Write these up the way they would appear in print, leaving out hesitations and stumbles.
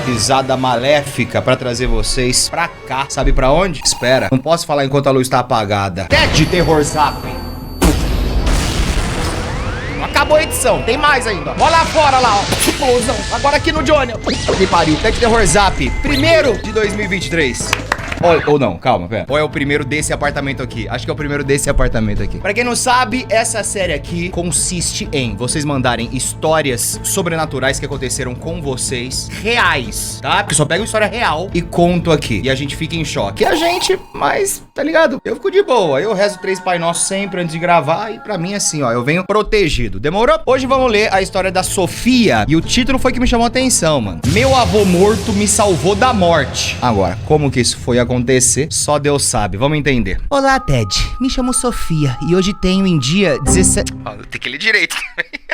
Risada maléfica pra trazer vocês pra cá. Sabe pra onde? Espera, não posso falar enquanto a luz tá apagada. Ted Terror Zap. Acabou a edição, tem mais ainda. Olha lá fora lá, ó. Explosão. Agora aqui no Johnny. Que pariu. Ted Terror Zap, primeiro de 2023. Ou não, calma, pera. Ou é o primeiro desse apartamento aqui? Acho que é o primeiro desse apartamento aqui. Pra quem não sabe, essa série aqui consiste em vocês mandarem histórias sobrenaturais que aconteceram com vocês, reais, tá? Porque só pego uma história real e conto aqui. E a gente fica em choque. E a gente, mas, tá ligado? Eu fico de boa. Eu rezo 3 Pai Nosso sempre antes de gravar. E pra mim, assim, ó, eu venho protegido. Demorou? Hoje vamos ler a história da Sofia. E o título foi que me chamou a atenção, mano. Meu avô morto me salvou da morte. Agora, como que isso foi acontecer, só Deus sabe. Vamos entender. Olá, Ted. Me chamo Sofia e hoje tenho em dia 17... tem que ler direito.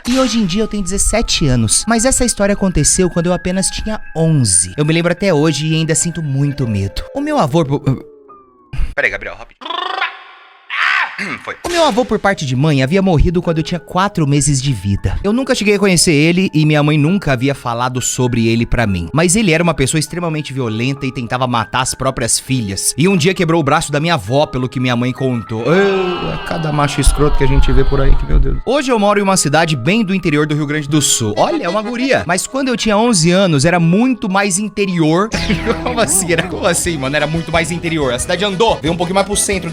E hoje em dia eu tenho 17 anos. Mas essa história aconteceu quando eu apenas tinha 11. Eu me lembro até hoje e ainda sinto muito medo. O meu avô... Peraí, Gabriel, rápido. Foi. O meu avô, por parte de mãe, havia morrido quando eu tinha 4 meses de vida. Eu nunca cheguei a conhecer ele e minha mãe nunca havia falado sobre ele pra mim. Mas ele era uma pessoa extremamente violenta e tentava matar as próprias filhas. E um dia quebrou o braço da minha avó, pelo que minha mãe contou. É cada macho escroto que a gente vê por aí, que meu Deus. Hoje eu moro em uma cidade bem do interior do Rio Grande do Sul. Olha, é uma guria. Mas quando eu tinha 11 anos, era muito mais interior. Como assim, mano? Era muito mais interior. A cidade andou, veio um pouquinho mais pro centro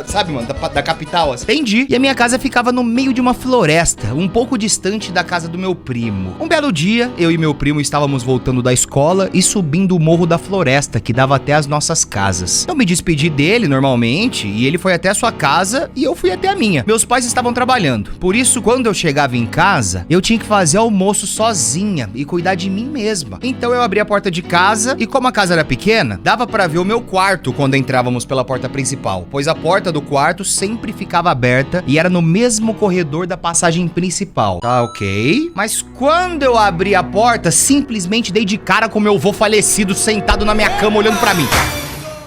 sabe, mano? Da capital, assim. Entendi. E a minha casa ficava no meio de uma floresta, um pouco distante da casa do meu primo. Um belo dia, eu e meu primo estávamos voltando da escola e subindo o morro da floresta, que dava até as nossas casas. Eu me despedi dele normalmente, e ele foi até a sua casa e eu fui até a minha. Meus pais estavam trabalhando. Por isso, quando eu chegava em casa, eu tinha que fazer almoço sozinha e cuidar de mim mesma. Então eu abri a porta de casa e, como a casa era pequena, dava pra ver o meu quarto quando entrávamos pela porta principal, pois a porta do quarto sempre ficava aberta e era no mesmo corredor da passagem principal. Tá ok. Mas quando eu abri a porta, simplesmente dei de cara com meu avô falecido sentado na minha cama olhando pra mim.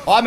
Ó a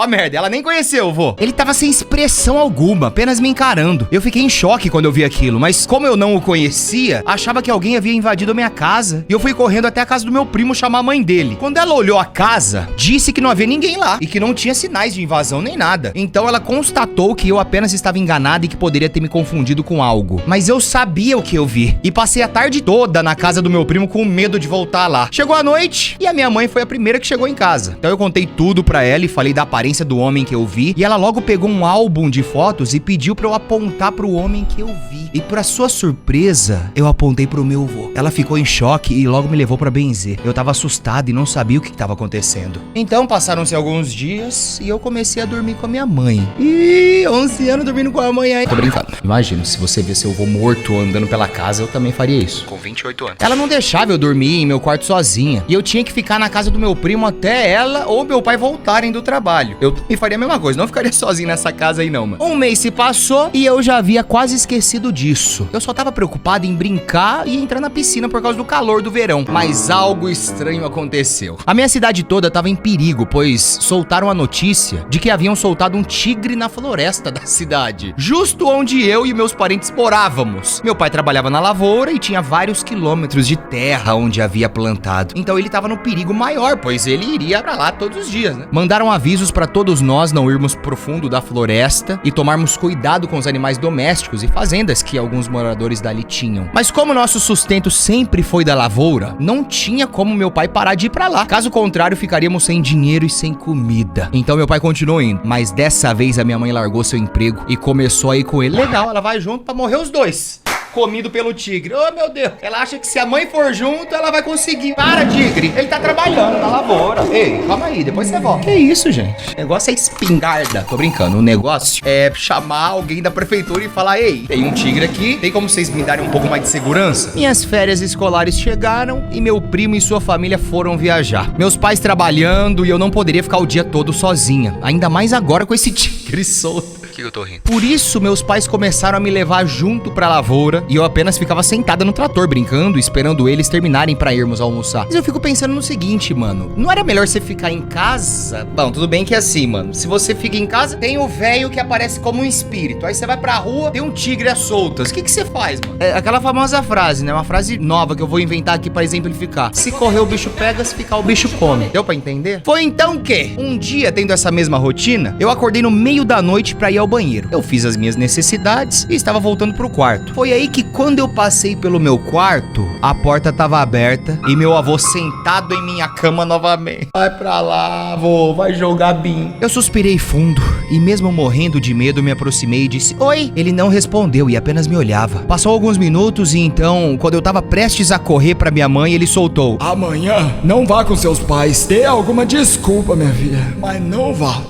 merda, ela nem conheceu o vô. Ele tava sem expressão alguma, apenas me encarando. Eu fiquei em choque quando eu vi aquilo, mas como eu não o conhecia, achava que alguém havia invadido a minha casa. E eu fui correndo até a casa do meu primo chamar a mãe dele. Quando ela olhou a casa, disse que não havia ninguém lá e que não tinha sinais de invasão nem nada. Então ela constatou que eu apenas estava enganado e que poderia ter me confundido com algo. Mas eu sabia o que eu vi e passei a tarde toda na casa do meu primo com medo de voltar lá. Chegou a noite e a minha mãe foi a primeira que chegou em casa. Então eu contei tudo pra ela e falei da aparência do homem que eu vi, e ela logo pegou um álbum de fotos e pediu pra eu apontar pro homem que eu vi. E pra sua surpresa, eu apontei pro meu avô. Ela ficou em choque e logo me levou pra benzer. Eu tava assustado e não sabia o que tava acontecendo. Então passaram-se alguns dias e eu comecei a dormir com a minha mãe. Ih, 11 anos dormindo com a mãe aí. Tô brincando. Imagina, se você vê seu avô morto andando pela casa, eu também faria isso. Com 28 anos. Ela não deixava eu dormir em meu quarto sozinha. E eu tinha que ficar na casa do meu primo até ela ou meu pai voltarem do trabalho. Eu também faria a mesma coisa, não ficaria sozinho nessa casa aí não, mano. Um mês se passou e eu já havia quase esquecido disso. Eu só tava preocupado em brincar e entrar na piscina por causa do calor do verão. Mas algo estranho aconteceu. A minha cidade toda tava em perigo, pois soltaram a notícia de que haviam soltado um tigre na floresta da cidade, justo onde eu e meus parentes morávamos. Meu pai trabalhava na lavoura e tinha vários quilômetros de terra onde havia plantado. Então ele tava no perigo maior, pois ele iria pra lá todos os dias, né? Mandaram avisos pra todos nós não irmos pro fundo da floresta e tomarmos cuidado com os animais domésticos e fazendas que alguns moradores dali tinham. Mas como nosso sustento sempre foi da lavoura, não tinha como meu pai parar de ir pra lá. Caso contrário, ficaríamos sem dinheiro e sem comida. Então meu pai continuou indo, mas dessa vez a minha mãe largou seu emprego e começou a ir com ele. Legal, ela vai junto pra morrer os dois. Comido pelo tigre. Oh, meu Deus. Ela acha que se a mãe for junto, ela vai conseguir. Para, tigre. Ele tá trabalhando na lavoura. Ei, calma aí. Depois você volta. Que isso, gente? O negócio é espingarda. Tô brincando. O negócio é chamar alguém da prefeitura e falar: ei, tem um tigre aqui. Tem como vocês me darem um pouco mais de segurança? Minhas férias escolares chegaram e meu primo e sua família foram viajar. Meus pais trabalhando e eu não poderia ficar o dia todo sozinha. Ainda mais agora com esse tigre solto. que eu tô rindo? Por isso, meus pais começaram a me levar junto pra lavoura e eu apenas ficava sentada no trator, brincando, esperando eles terminarem pra irmos almoçar. Mas eu fico pensando no seguinte, mano. Não era melhor você ficar em casa? Bom, tudo bem que é assim, mano. Se você fica em casa, tem o velho que aparece como um espírito. Aí você vai pra rua, tem um tigre às soltas. O que você faz, mano? É aquela famosa frase, né? Uma frase nova que eu vou inventar aqui pra exemplificar. Se correr, o bicho pega, se ficar, o bicho come. Deu pra entender? Foi então que, um dia, tendo essa mesma rotina, eu acordei no meio da noite pra ir ao banheiro. Eu fiz as minhas necessidades e estava voltando pro quarto. Foi aí que, quando eu passei pelo meu quarto, a porta tava aberta e meu avô sentado em minha cama novamente. Vai pra lá, avô, vai jogar BIM. Eu suspirei fundo e, mesmo morrendo de medo, me aproximei e disse: oi. Ele não respondeu e apenas me olhava. Passou alguns minutos e então, quando eu tava prestes a correr pra minha mãe, ele soltou: amanhã, não vá com seus pais. Dê alguma desculpa, minha filha, mas não vá.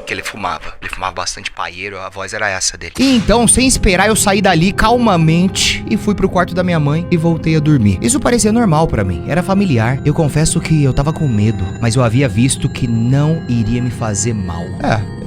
Que ele fumava bastante paieiro, a voz era essa dele. E então, sem esperar, eu saí dali calmamente e fui pro quarto da minha mãe e voltei a dormir. Isso parecia normal pra mim, era familiar. Eu confesso que eu tava com medo, mas eu havia visto que não iria me fazer mal.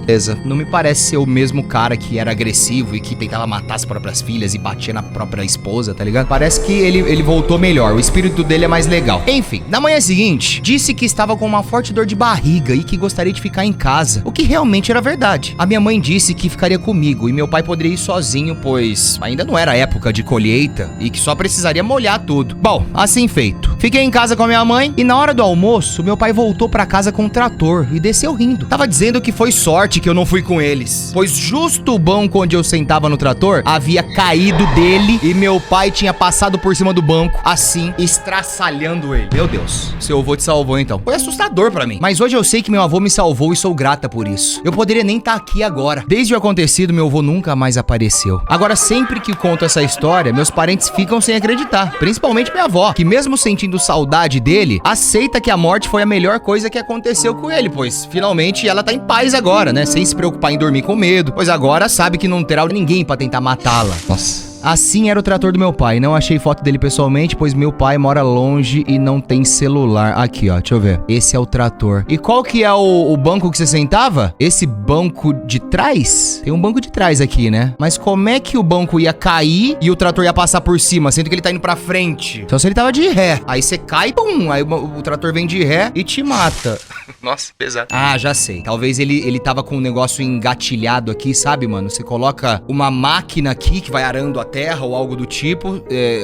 Beleza. Não me parece ser o mesmo cara que era agressivo e que tentava matar as próprias filhas e batia na própria esposa, tá ligado? Parece que ele voltou melhor, o espírito dele é mais legal. Enfim, na manhã seguinte, disse que estava com uma forte dor de barriga e que gostaria de ficar em casa, o que realmente era verdade. A minha mãe disse que ficaria comigo e meu pai poderia ir sozinho, pois ainda não era época de colheita e que só precisaria molhar tudo. Bom, assim feito. Fiquei em casa com a minha mãe e na hora do almoço, meu pai voltou pra casa com o trator e desceu rindo. Tava dizendo que foi sorte que eu não fui com eles, pois justo o banco onde eu sentava no trator havia caído dele e meu pai tinha passado por cima do banco, assim, estraçalhando ele. Meu Deus, seu avô te salvou então. Foi assustador pra mim, mas hoje eu sei que meu avô me salvou e sou grata por isso. Eu poderia nem estar aqui agora. Desde o acontecido, meu avô nunca mais apareceu. Agora, sempre que conto essa história, meus parentes ficam sem acreditar, principalmente minha avó, que mesmo sentindo saudade dele, aceita que a morte foi a melhor coisa que aconteceu com ele, pois finalmente ela tá em paz agora, né? Sem se preocupar em dormir com medo, pois agora sabe que não terá ninguém pra tentar matá-la. Nossa. Assim era o trator do meu pai. Não achei foto dele pessoalmente, pois meu pai mora longe e não tem celular. Aqui, ó, deixa eu ver. Esse é o trator. E qual que é o banco que você sentava? Esse banco de trás? Tem um banco de trás aqui, né? Mas como é que o banco ia cair e o trator ia passar por cima, sendo que ele tá indo pra frente? Então se ele tava de ré, aí você cai, pum, aí o trator vem de ré e te mata. Nossa, pesado. Ah, já sei. Talvez ele tava com um negócio engatilhado aqui, sabe, mano? Você coloca uma máquina aqui que vai arando a terra ou algo do tipo,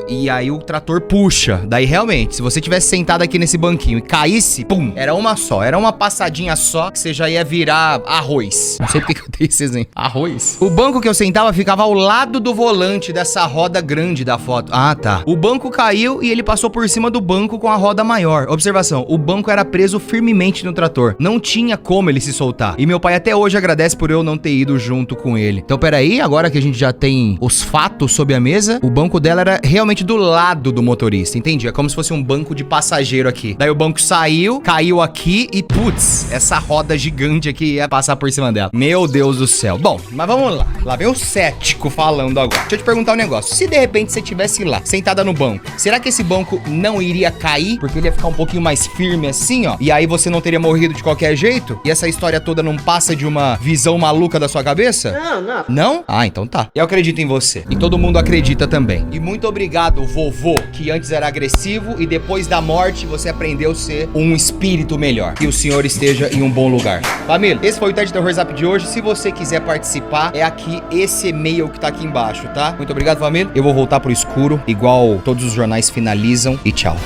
e aí o trator puxa. Daí realmente, se você tivesse sentado aqui nesse banquinho e caísse, pum, era uma só, era uma passadinha só que você já ia virar arroz. Não sei porque que eu dei esse exemplo. Arroz? O banco que eu sentava ficava ao lado do volante dessa roda grande da foto. Ah, tá. O banco caiu e ele passou por cima do banco com a roda maior. Observação, o banco era preso firmemente no trator. Não tinha como ele se soltar. E meu pai até hoje agradece por eu não ter ido junto com ele. Então, peraí, agora que a gente já tem os fatos sobre a mesa, o banco dela era realmente do lado do motorista, entendi? É como se fosse um banco de passageiro aqui. Daí o banco saiu, caiu aqui e, putz, essa roda gigante aqui ia passar por cima dela. Meu Deus do céu. Bom, mas vamos lá. Lá vem o cético falando agora. Deixa eu te perguntar um negócio. Se de repente você estivesse lá, sentada no banco, será que esse banco não iria cair? Porque ele ia ficar um pouquinho mais firme assim, ó. E aí você não teria morrido de qualquer jeito? E essa história toda não passa de uma visão maluca da sua cabeça? Não. Não? Ah, então tá. Eu acredito em você. E todo mundo acredita também. E muito obrigado, vovô, que antes era agressivo e depois da morte você aprendeu a ser um espírito melhor. Que o senhor esteja em um bom lugar. Família, esse foi o TED Terror Zap de hoje. Se você quiser participar, é aqui esse e-mail que tá aqui embaixo, tá? Muito obrigado, família. Eu vou voltar pro escuro, igual todos os jornais finalizam. E tchau.